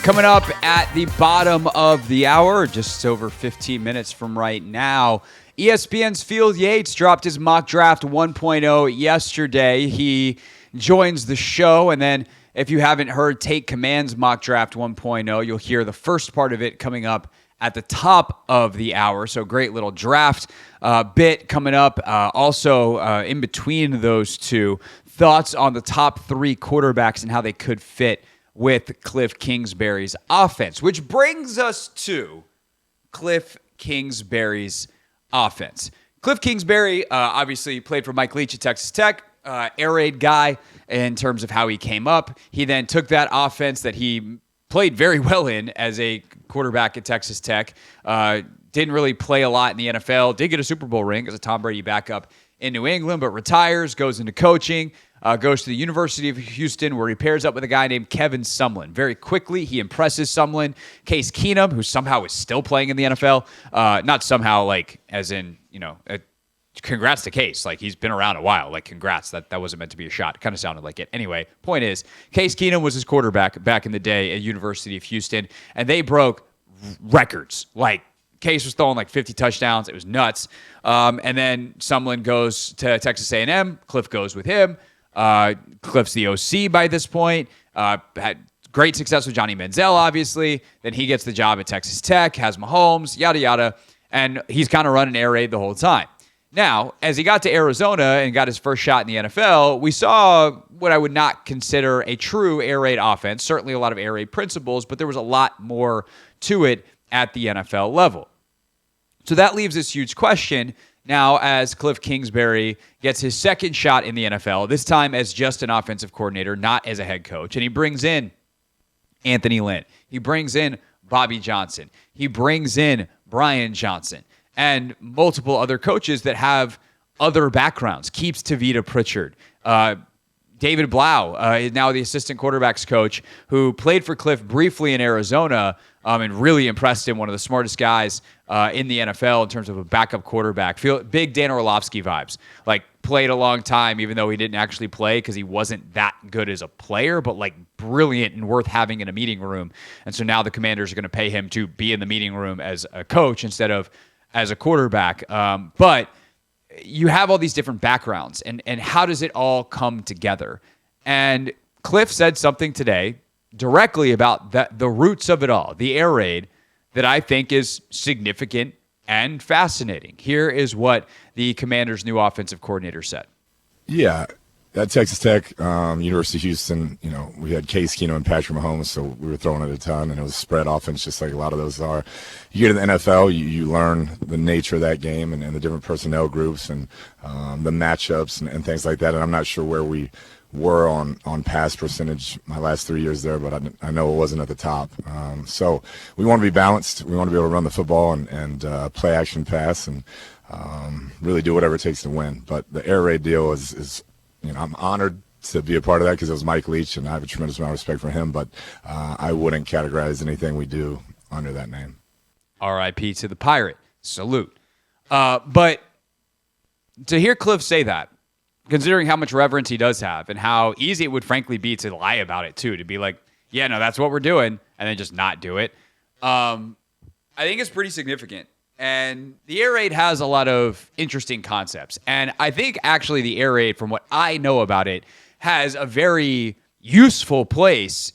Coming up at the bottom of the hour, just over 15 minutes from right now, ESPN's Field Yates dropped his mock draft 1.0 yesterday. He joins the show, and then if you haven't heard Take Command's mock draft 1.0, you'll hear the first part of it coming up at the top of the hour. So great little draft bit coming up. Also, in between those two, thoughts on the top three quarterbacks and how they could fit with Kliff Kingsbury's offense, which brings us to Kliff Kingsbury's offense. Kliff Kingsbury obviously played for Mike Leach at Texas Tech, air raid guy in terms of how he came up. He then took that offense that he played very well in as a quarterback at Texas Tech, didn't really play a lot in the NFL, did get a Super Bowl ring as a Tom Brady backup in New England, but retires, goes into coaching, goes to the University of Houston, where he pairs up with a guy named Kevin Sumlin. Very quickly, he impresses Sumlin. Case Keenum, who somehow is still playing in the NFL, not somehow like as in, congrats to Case. Like, he's been around a while. Like, congrats. That wasn't meant to be a shot. It kind of sounded like it. Anyway, point is, Case Keenum was his quarterback back in the day at University of Houston, and they broke records. Like, Case was throwing like 50 touchdowns. It was nuts. And then Sumlin goes to Texas A&M. Kliff goes with him. Kliff's the OC by this point. Had great success with Johnny Manziel, obviously. Then he gets the job at Texas Tech, has Mahomes, yada, yada. And he's kind of running air raid the whole time. Now, as he got to Arizona and got his first shot in the NFL, we saw what I would not consider a true air raid offense. Certainly a lot of air raid principles, but there was a lot more to it at the NFL level. So that leaves this huge question now as Kliff Kingsbury gets his second shot in the NFL, this time as just an offensive coordinator, not as a head coach. And he brings in Anthony Lynn. He brings in Bobby Johnson. He brings in Brian Johnson and multiple other coaches that have other backgrounds. Keeps Tavita Pritchard. David Blau is now the assistant quarterbacks coach who played for Kliff briefly in Arizona and really impressed him. One of the smartest guys in the NFL in terms of a backup quarterback. Feel big Dan Orlovsky vibes. Like, played a long time, even though he didn't actually play because he wasn't that good as a player, but like brilliant and worth having in a meeting room. And so now the Commanders are going to pay him to be in the meeting room as a coach instead of as a quarterback. But you have all these different backgrounds, and how does it all come together? And Kliff said something today directly about the roots of it all, the air raid, that I think is significant and fascinating. Here is what the Commanders' new offensive coordinator said. Yeah, at Texas Tech, University of Houston, we had Case Keenum and Patrick Mahomes, so we were throwing it a ton, and it was spread offense just like a lot of those are. You get in the NFL, you learn the nature of that game and the different personnel groups and the matchups and things like that, and I'm not sure where we were on pass percentage my last 3 years there, but I know it wasn't at the top. So we want to be balanced. We want to be able to run the football and play action pass and really do whatever it takes to win. But the air raid deal is I'm honored to be a part of that because it was Mike Leach, and I have a tremendous amount of respect for him, but I wouldn't categorize anything we do under that name. R.I.P. to the Pirate. Salute. But to hear Kliff say that, considering how much reverence he does have and how easy it would frankly be to lie about it too, to be like, yeah, no, that's what we're doing, and then just not do it. I think it's pretty significant. And the air raid has a lot of interesting concepts. And I think actually the air raid, from what I know about it, has a very useful place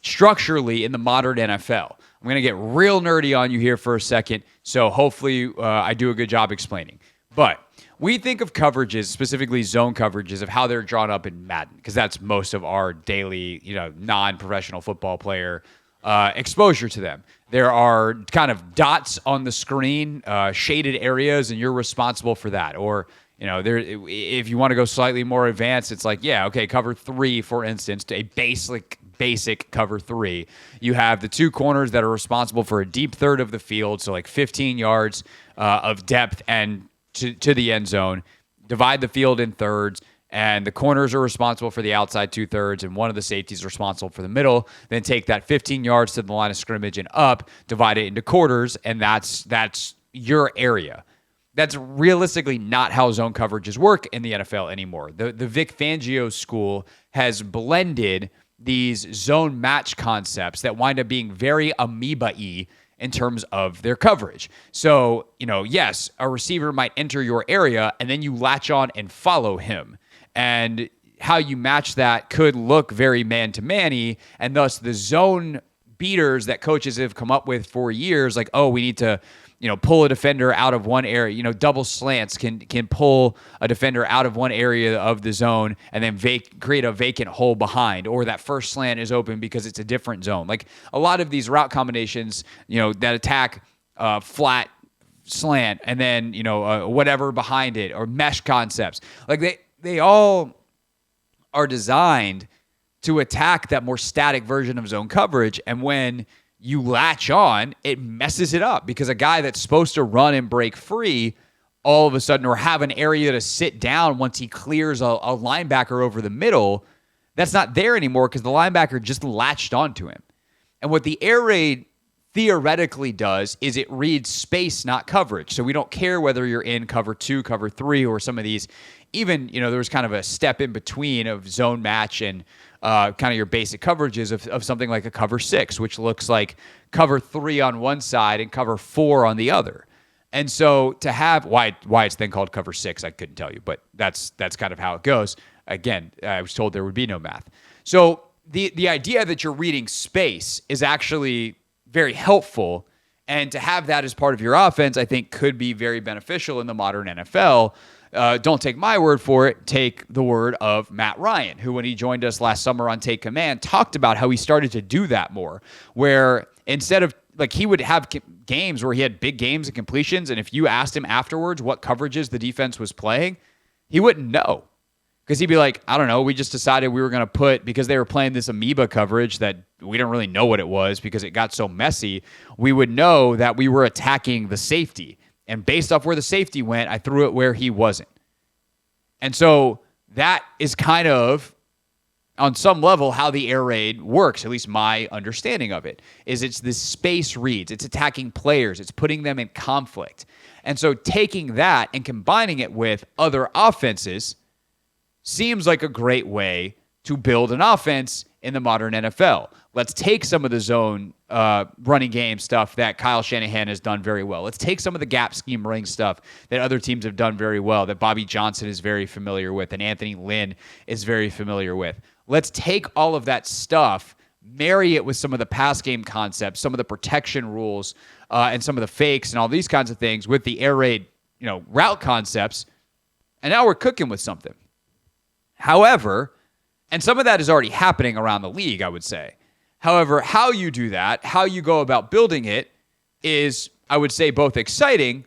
structurally in the modern NFL. I'm going to get real nerdy on you here for a second, so hopefully I do a good job explaining. But we think of coverages, specifically zone coverages, of how they're drawn up in Madden, because that's most of our daily, non-professional football player exposure to them. There are kind of dots on the screen, shaded areas, and you're responsible for that. Or, if you want to go slightly more advanced, it's like, cover 3, for instance, to a basic cover 3. You have the 2 corners that are responsible for a deep third of the field, so like 15 yards of depth and to the end zone. Divide the field in thirds, and the corners are responsible for the outside 2/3, and one of the safeties is responsible for the middle. Then take that 15 yards to the line of scrimmage and up, divide it into quarters, and that's your area. That's realistically not how zone coverages work in the NFL anymore. The Vic Fangio school has blended these zone match concepts that wind up being very amoeba-y in terms of their coverage. So, yes, a receiver might enter your area and then you latch on and follow him. And how you match that could look very man-to-man-y, and thus the zone beaters that coaches have come up with for years, like, oh, we need to, pull a defender out of one area. Double slants can pull a defender out of one area of the zone and then create a vacant hole behind, or that first slant is open because it's a different zone. Like a lot of these route combinations, that attack flat slant and then, whatever behind it, or mesh concepts. Like they all are designed to attack that more static version of zone coverage. And when you latch on, it messes it up, because a guy that's supposed to run and break free all of a sudden, or have an area to sit down once he clears a linebacker over the middle, that's not there anymore because the linebacker just latched onto him. And what the air raid theoretically does is it reads space, not coverage. So we don't care whether you're in cover 2, cover 3, or some of these. Even, there was kind of a step in between of zone match and kind of your basic coverages of something like a cover 6, which looks like cover 3 on one side and cover 4 on the other. And so to have why it's then called cover 6, I couldn't tell you, but that's kind of how it goes. Again, I was told there would be no math. So the idea that you're reading space is actually very helpful, and to have that as part of your offense, I think, could be very beneficial in the modern NFL. Don't take my word for it. Take the word of Matt Ryan, who, when he joined us last summer on Take Command, talked about how he started to do that more, where instead of, like, he would have games where he had big games and completions, and if you asked him afterwards what coverages the defense was playing, he wouldn't know. Because he'd be like, I don't know, we just decided we were going to put, because they were playing this amoeba coverage that we didn't really know what it was because it got so messy, we would know that we were attacking the safety. And based off where the safety went, I threw it where he wasn't. And so that is kind of, on some level, how the air raid works, at least my understanding of it, is it's this space reads. It's attacking players. It's putting them in conflict. And so taking that and combining it with other offenses seems like a great way to build an offense in the modern NFL. Let's take some of the zone running game stuff that Kyle Shanahan has done very well. Let's take some of the gap scheme running stuff that other teams have done very well, that Bobby Johnson is very familiar with and Anthony Lynn is very familiar with. Let's take all of that stuff, marry it with some of the pass game concepts, some of the protection rules, and some of the fakes and all these kinds of things with the air raid, route concepts, and now we're cooking with something. However, and some of that is already happening around the league, I would say. However, how you do that, how you go about building it is, I would say, both exciting,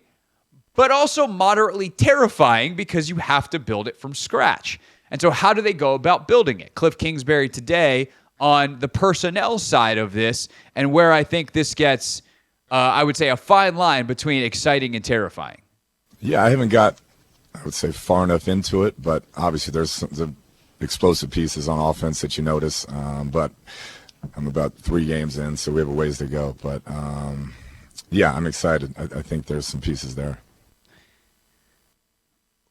but also moderately terrifying because you have to build it from scratch. And so how do they go about building it? Kliff Kingsbury today on the personnel side of this, and where I think this gets, I would say, a fine line between exciting and terrifying. Yeah, I haven't got, I would say, far enough into it, but obviously there's some explosive pieces on offense that you notice, but I'm about 3 games in, so we have a ways to go. But, yeah, I'm excited. I think there's some pieces there.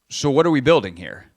So what are we building here?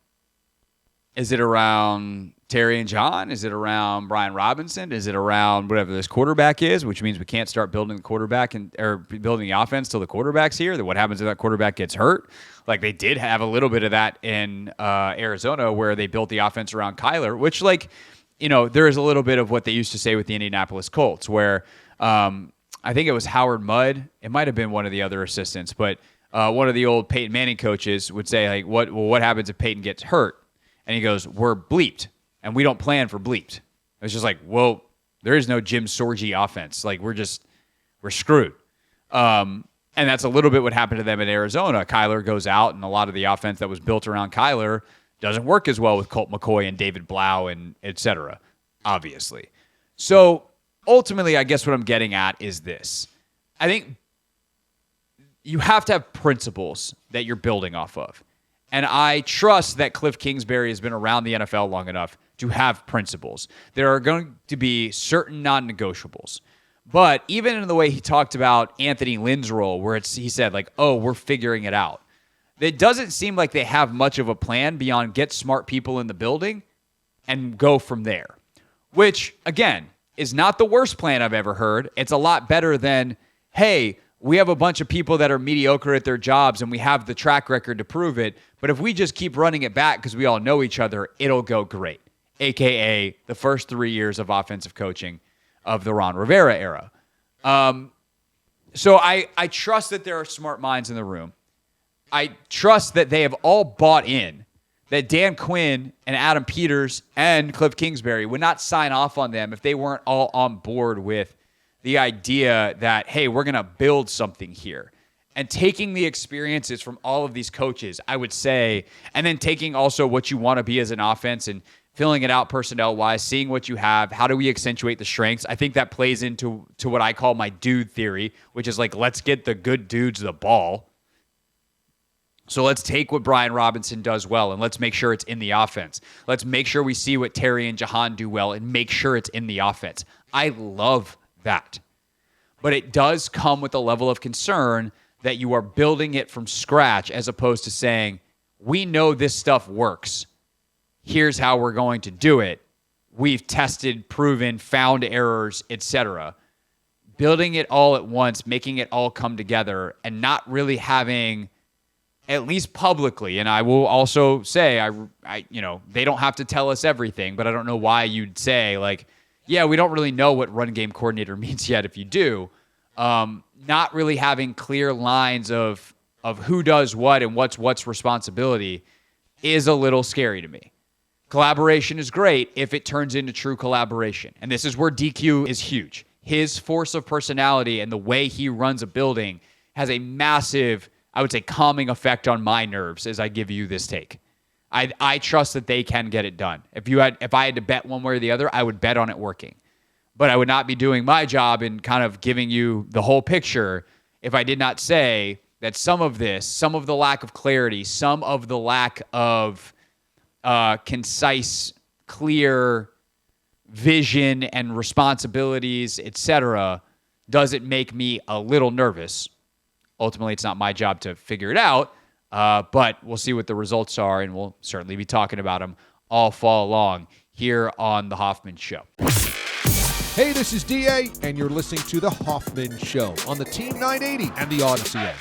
Is it around Terry and John? Is it around Brian Robinson? Is it around whatever this quarterback is, which means we can't start building the quarterback or building the offense till the quarterback's here? Then what happens if that quarterback gets hurt? Like they did have a little bit of that in Arizona where they built the offense around Kyler, which there is a little bit of what they used to say with the Indianapolis Colts where I think it was Howard Mudd. It might have been one of the other assistants, but one of the old Peyton Manning coaches would say, like, what happens if Peyton gets hurt? And he goes, we're bleeped, and we don't plan for bleeped. It's just like, well, there is no Jim Sorgi offense. Like, we're screwed. And that's a little bit what happened to them in Arizona. Kyler goes out, and a lot of the offense that was built around Kyler doesn't work as well with Colt McCoy and David Blau and et cetera, obviously. So ultimately, I guess what I'm getting at is this. I think you have to have principles that you're building off of. And I trust that Kliff Kingsbury has been around the NFL long enough to have principles. There are going to be certain non-negotiables. But even in the way he talked about Anthony Lynn's role, where he said, like, oh, we're figuring it out. It doesn't seem like they have much of a plan beyond get smart people in the building and go from there. which, again, is not the worst plan I've ever heard. It's a lot better than, hey, we have a bunch of people that are mediocre at their jobs and we have the track record to prove it. But if we just keep running it back because we all know each other, it'll go great. AKA the first 3 years of offensive coaching of the Ron Rivera era. So I trust that there are smart minds in the room. I trust that they have all bought in that Dan Quinn and Adam Peters and Kliff Kingsbury would not sign off on them if they weren't all on board with the idea that, hey, we're going to build something here. And taking the experiences from all of these coaches, I would say, and then taking also what you want to be as an offense and filling it out personnel-wise, seeing what you have, how do we accentuate the strengths? I think that plays into what I call my dude theory, which is like, let's get the good dudes the ball. So let's take what Brian Robinson does well, and let's make sure it's in the offense. Let's make sure we see what Terry and Jahan do well and make sure it's in the offense. I love that. But it does come with a level of concern that you are building it from scratch as opposed to saying, we know this stuff works. Here's how we're going to do it. We've tested, proven, found errors, etc. Building it all at once, making it all come together, and not really having, at least publicly, and I will also say, I they don't have to tell us everything, but I don't know why you'd say, like, yeah, we don't really know what run game coordinator means yet if you do. Not really having clear lines of who does what and what's responsibility is a little scary to me. Collaboration is great if it turns into true collaboration. And this is where DQ is huge. His force of personality and the way he runs a building has a massive, I would say, calming effect on my nerves as I give you this take. I trust that they can get it done. If I had to bet one way or the other, I would bet on it working. But I would not be doing my job in kind of giving you the whole picture if I did not say that some of the lack of clarity, some of the lack of concise, clear vision and responsibilities, etc., does it make me a little nervous. Ultimately, it's not my job to figure it out, but we'll see what the results are, and we'll certainly be talking about them all fall long here on The Hoffman Show. Hey, this is DA, and you're listening to The Hoffman Show on the Team 980 and the Odyssey app.